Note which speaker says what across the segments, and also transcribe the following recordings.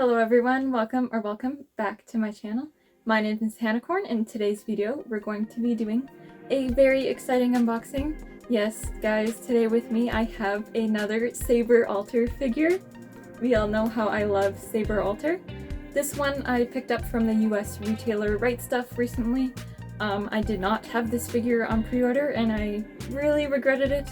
Speaker 1: Hello everyone, welcome back to my channel. My name is Hannahcorn, and in today's video we're going to be doing a very exciting unboxing. Yes guys, today with me I have another Saber Alter figure. We all know how I love Saber Alter. This one I picked up from the US retailer Rightstuff recently. I did not have this figure on pre-order and I really regretted it,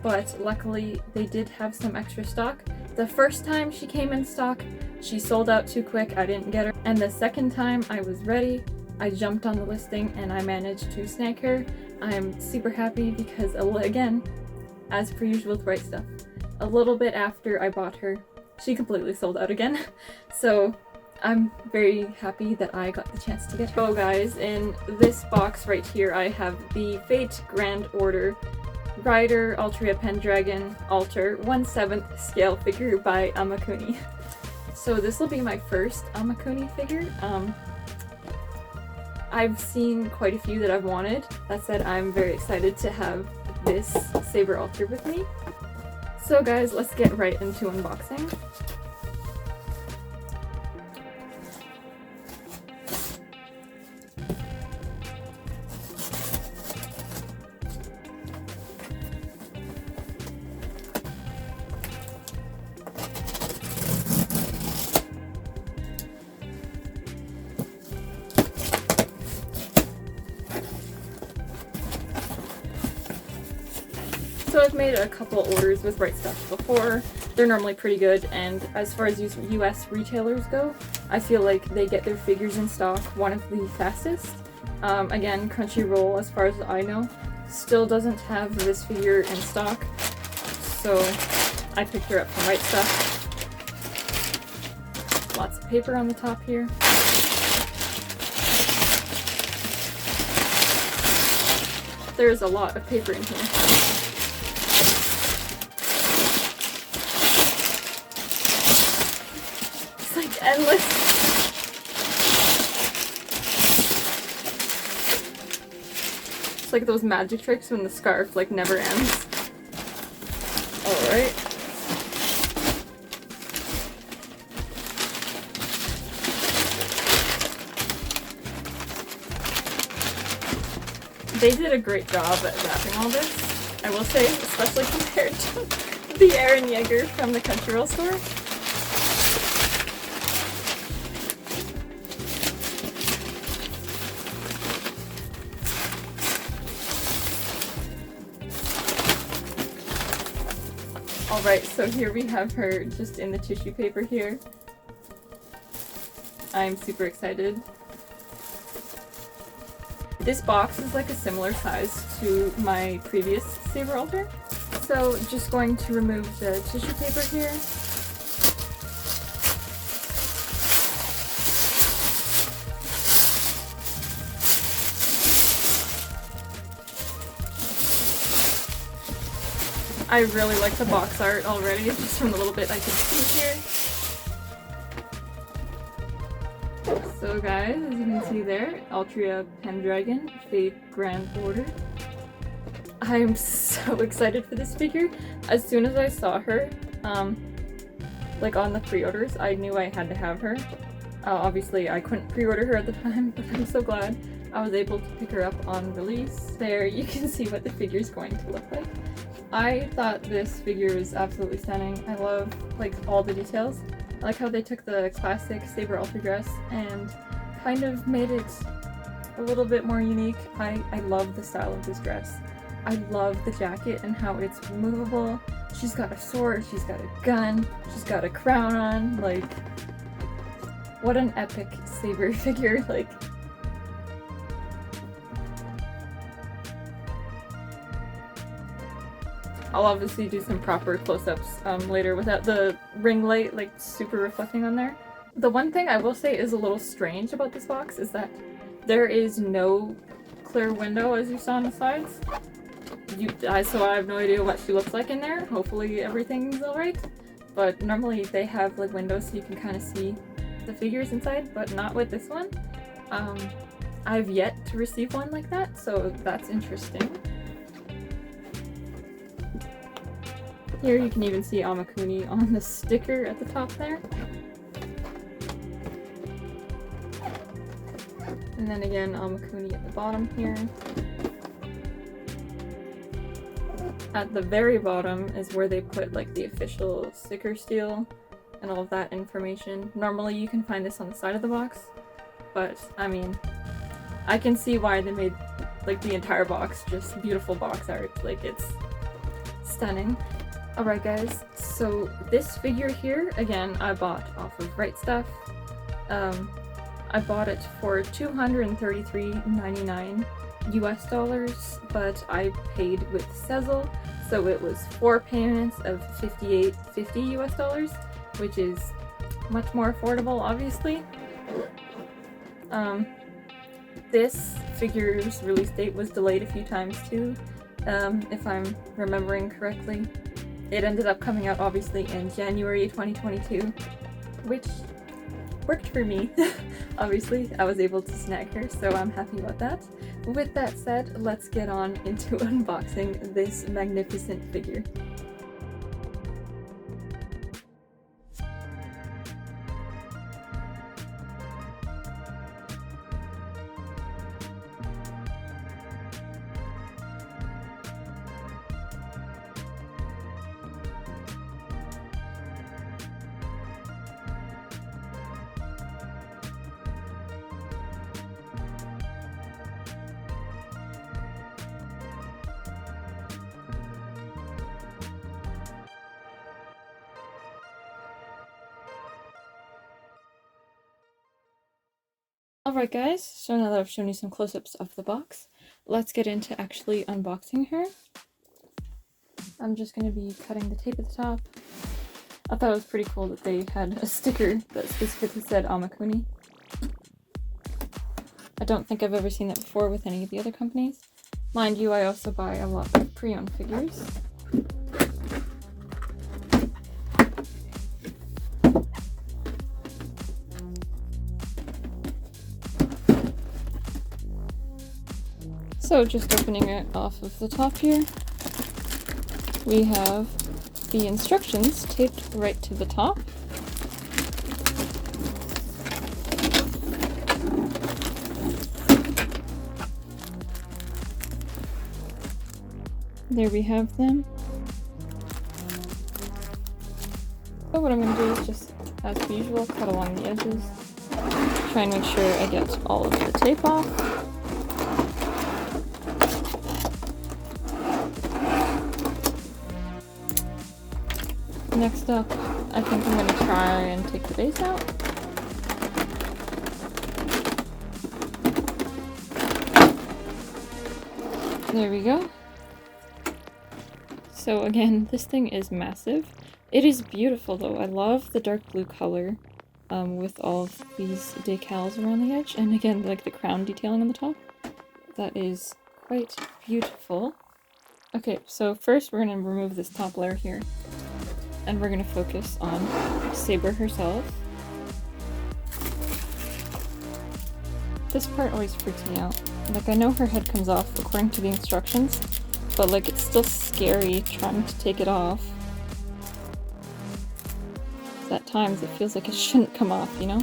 Speaker 1: but luckily they did have some extra stock. The first time she came in stock, she sold out too quick, I didn't get her. And the second time I was ready, I jumped on the listing and I managed to snag her. I'm super happy because, again, as per usual with Rightstuff, a little bit after I bought her, she completely sold out again. So I'm very happy that I got the chance to get her. So guys, in this box right here I have the Fate Grand Order Rider Altria Pendragon Alter 1/7 scale figure by Amakuni. So this will be my first Amakuni figure. I've seen quite a few that I've wanted. That said, I'm very excited to have this Saber Alter with me. So guys, let's get right into unboxing. So I've made a couple orders with Rightstuff before. They're normally pretty good, and as far as US retailers go, I feel like they get their figures in stock one of the fastest. Again, Crunchyroll, as far as I know, still doesn't have this figure in stock, so I picked her up from Rightstuff. Lots of paper on the top here. There's a lot of paper in here. It's like endless. It's like those magic tricks when the scarf like never ends. Alright. They did a great job at wrapping all this, I will say, especially compared to the Eren Yeager from the Crunchyroll store. Alright, so here we have her just in the tissue paper here. I'm super excited. This box is like a similar size to my previous Saber Alter. So just going to remove the tissue paper here. I really like the box art already, just from the little bit I can see here. So guys, as you can see there, Altria Pendragon Fate Grand Order. I'm so excited for this figure. As soon as I saw her, like on the pre-orders, I knew I had to have her. Obviously I couldn't pre-order her at the time, but I'm so glad I was able to pick her up on release. There you can see what the figure is going to look like. I thought this figure was absolutely stunning. I love like all the details. I like how they took the classic Saber Alter dress and kind of made it a little bit more unique. I love the style of this dress. I love the jacket and how it's removable. She's got a sword, she's got a gun, she's got a crown on. Like, what an epic Saber figure. Like, I'll obviously do some proper close-ups later without the ring light like super reflecting on there. The one thing I will say is a little strange about this box is that there is no clear window as you saw on the sides. So I have no idea what she looks like in there. Hopefully everything's alright. But normally they have like windows so you can kind of see the figures inside, but not with this one. I've yet to receive one like that, so that's interesting. Here you can even see Amakuni on the sticker at the top there. And then again, Amakuni at the bottom here. At the very bottom is where they put like the official sticker seal and all of that information. Normally you can find this on the side of the box, but I mean, I can see why they made like the entire box just beautiful box art. Like, it's stunning. Alright guys, so this figure here, again, I bought off of Rightstuff. I bought it for $233.99 US, but I paid with Sezzle, so it was 4 payments of $58.50 US, which is much more affordable, obviously. This figure's release date was delayed a few times too, if I'm remembering correctly. It ended up coming out obviously in January 2022, which worked for me. Obviously, I was able to snag her, so I'm happy about that. With that said, let's get on into unboxing this magnificent figure. Alright guys, so now that I've shown you some close-ups of the box, let's get into actually unboxing her. I'm just going to be cutting the tape at the top. I thought it was pretty cool that they had a sticker that specifically said Amakuni. I don't think I've ever seen that before with any of the other companies. Mind you, I also buy a lot of pre-owned figures. So just opening it off of the top here, we have the instructions taped right to the top. There we have them. So what I'm going to do is just, as usual, cut along the edges. Try and make sure I get all of the tape off. Next up, I think I'm going to try and take the base out. There we go. So again, this thing is massive. It is beautiful though. I love the dark blue color with all of these decals around the edge. And again, like the crown detailing on the top. That is quite beautiful. Okay, so first we're going to remove this top layer here. And we're going to focus on Saber herself. This part always freaks me out. Like, I know her head comes off according to the instructions, but like, it's still scary trying to take it off. At times it feels like it shouldn't come off, you know?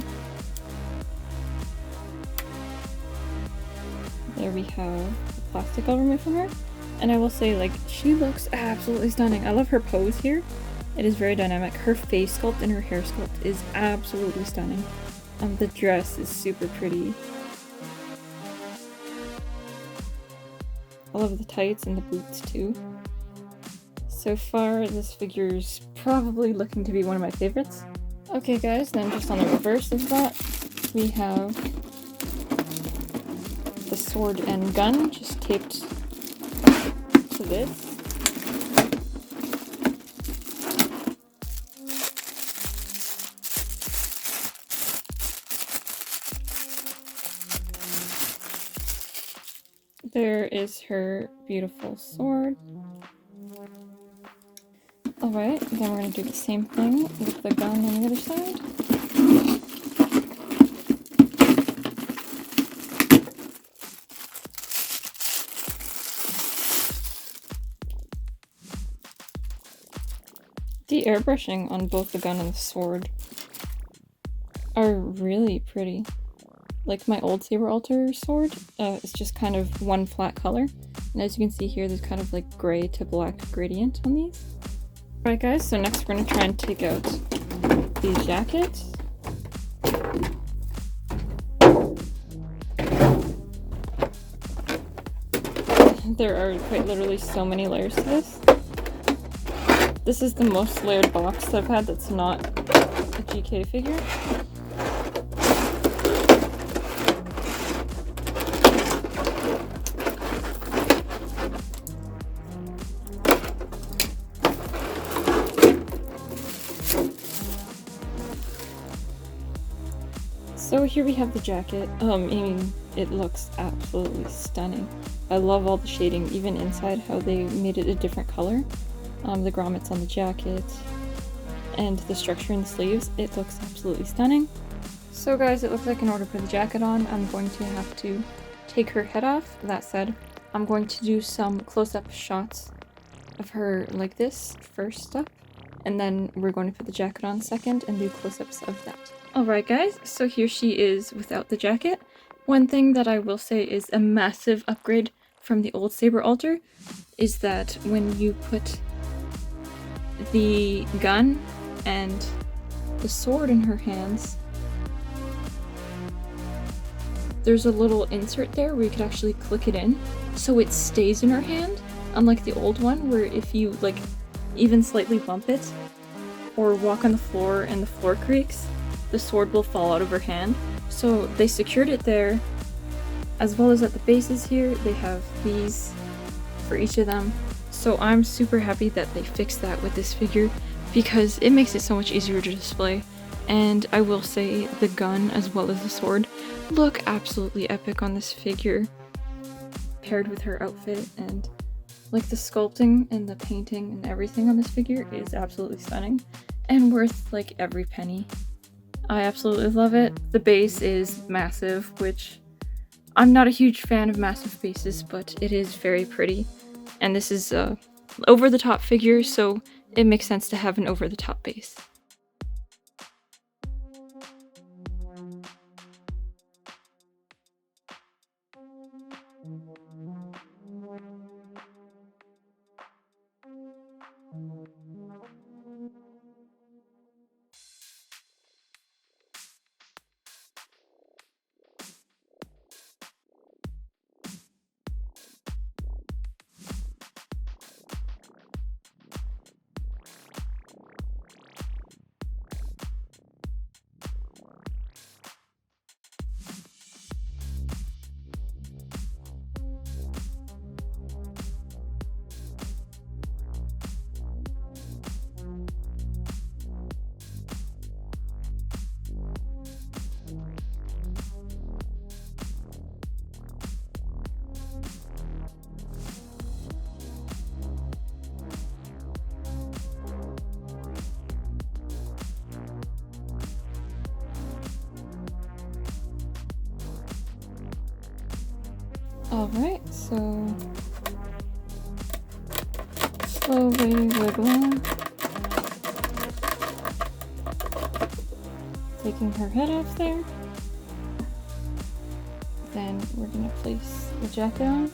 Speaker 1: There we have the plastic I'll remove from her. And I will say, like, she looks absolutely stunning. I love her pose here. It is very dynamic. Her face sculpt and her hair sculpt is absolutely stunning. The dress is super pretty. I love the tights and the boots too. So far, this figure's probably looking to be one of my favorites. Okay guys, then just on the reverse of that, we have the sword and gun just taped to this. There is her beautiful sword. Alright, then we're going to do the same thing with the gun on the other side. The airbrushing on both the gun and the sword are really pretty. like my old Saber Alter sword. It's just kind of one flat color. And as you can see here, there's kind of like gray to black gradient on these. Alright guys, so next we're going to try and take out the jacket. There are quite literally so many layers to this. This is the most layered box that I've had that's not a GK figure. So here we have the jacket. I mean, it looks absolutely stunning. I love all the shading, even inside how they made it a different color. The grommets on the jacket and the structure in the sleeves. It looks absolutely stunning. So guys, it looks like in order to put the jacket on, I'm going to have to take her head off. That said, I'm going to do some close-up shots of her like this first up, and then we're going to put the jacket on second and do close-ups of that. Alright guys, so here she is without the jacket. One thing that I will say is a massive upgrade from the old Saber Alter is that when you put the gun and the sword in her hands, there's a little insert there where you could actually click it in so it stays in her hand, unlike the old one where if you like even slightly bump it or walk on the floor and the floor creaks, the sword will fall out of her hand. So they secured it there, as well as at the bases here. They have these for each of them. So I'm super happy that they fixed that with this figure because it makes it so much easier to display. And I will say the gun as well as the sword look absolutely epic on this figure paired with her outfit, and like the sculpting and the painting and everything on this figure is absolutely stunning and worth like every penny. I absolutely love it. The base is massive, which I'm not a huge fan of massive bases, but it is very pretty. And this is a over-the-top figure, so it makes sense to have an over-the-top base. Alright, so slowly wiggling, taking her head off there. Then we're going to place the jacket on.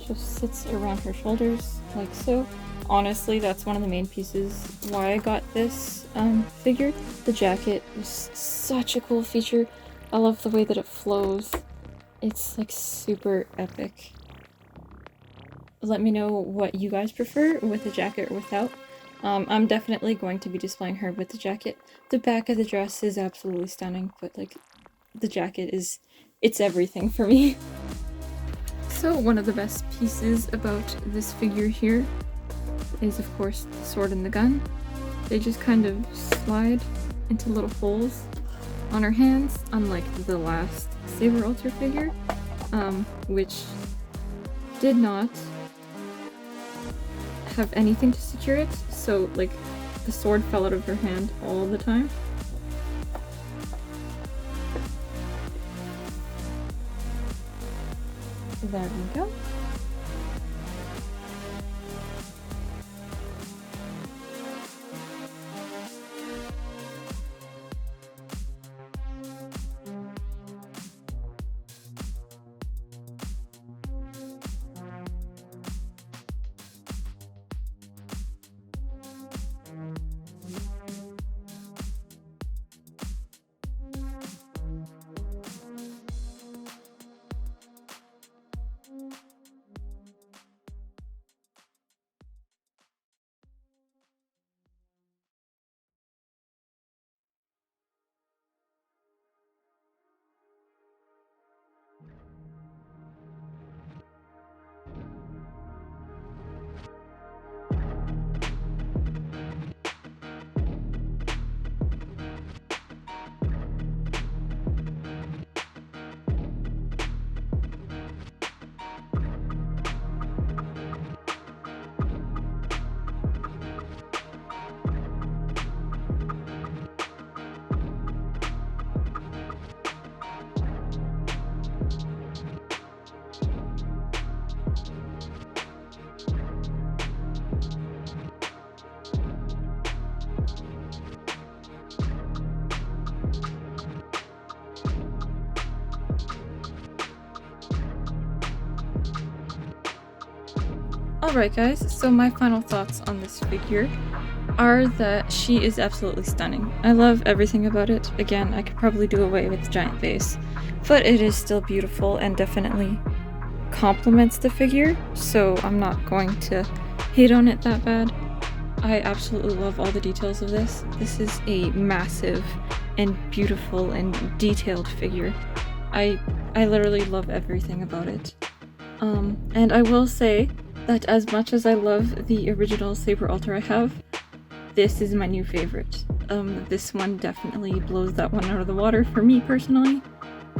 Speaker 1: Just sits around her shoulders like so. Honestly, that's one of the main pieces why I got this figure. The jacket is such a cool feature. I love the way that it flows. It's like super epic. Let me know what you guys prefer, with the jacket or without. I'm definitely going to be displaying her with the jacket. The back of the dress is absolutely stunning, but like the jacket it's everything for me. So one of the best pieces about this figure here is of course the sword and the gun. They just kind of slide into little holes on her hands, unlike the last Saber Alter figure, which did not have anything to secure it, so like the sword fell out of her hand all the time. There we go. Alright guys, so my final thoughts on this figure are that she is absolutely stunning. I love everything about it. Again, I could probably do away with the giant face, but it is still beautiful and definitely complements the figure, so I'm not going to hate on it that bad. I absolutely love all the details of this. This is a massive and beautiful and detailed figure. I literally love everything about it. And I will say that as much as I love the original Saber Alter I have, this is my new favorite. This one definitely blows that one out of the water for me personally.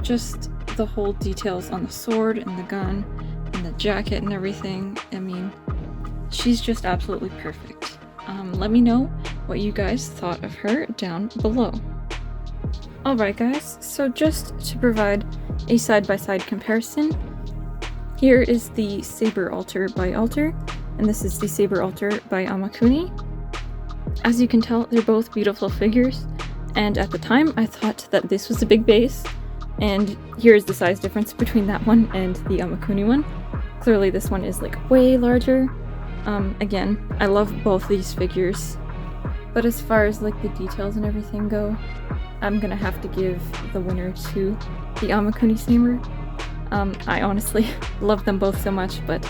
Speaker 1: Just the whole details on the sword and the gun and the jacket and everything. I mean, she's just absolutely perfect. Let me know what you guys thought of her down below. Alright guys, so just to provide a side-by-side comparison, here is the Saber Alter by Alter, and this is the Saber Alter by Amakuni. As you can tell, they're both beautiful figures, and at the time I thought that this was a big base, and here's the size difference between that one and the Amakuni one. Clearly this one is like way larger. Again, I love both these figures, but as far as like the details and everything go, I'm gonna have to give the winner to the Amakuni Saber. I honestly love them both so much, but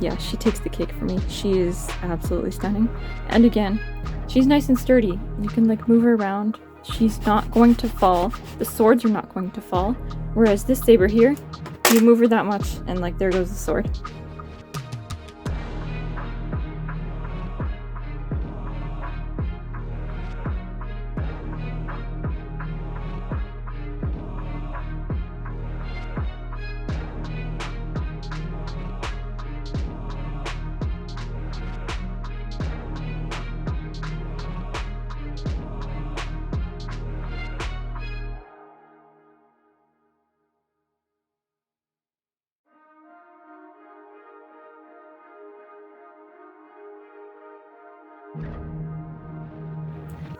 Speaker 1: yeah, she takes the cake for me. She is absolutely stunning. And again, she's nice and sturdy. You can like move her around. She's not going to fall. The swords are not going to fall. Whereas this saber here, you move her that much and like there goes the sword.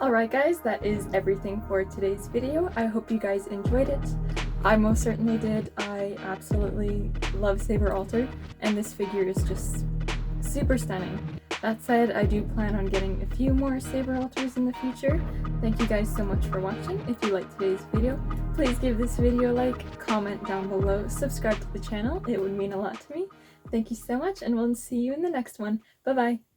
Speaker 1: Alright guys, that is everything for today's video. I hope you guys enjoyed it. I most certainly did. I absolutely love Saber Alter, and this figure is just super stunning. That said, I do plan on getting a few more Saber Alters in the future. Thank you guys so much for watching. If you liked today's video, please give this video a like, comment down below, subscribe to the channel. It would mean a lot to me. Thank you so much, and we'll see you in the next one. Bye bye!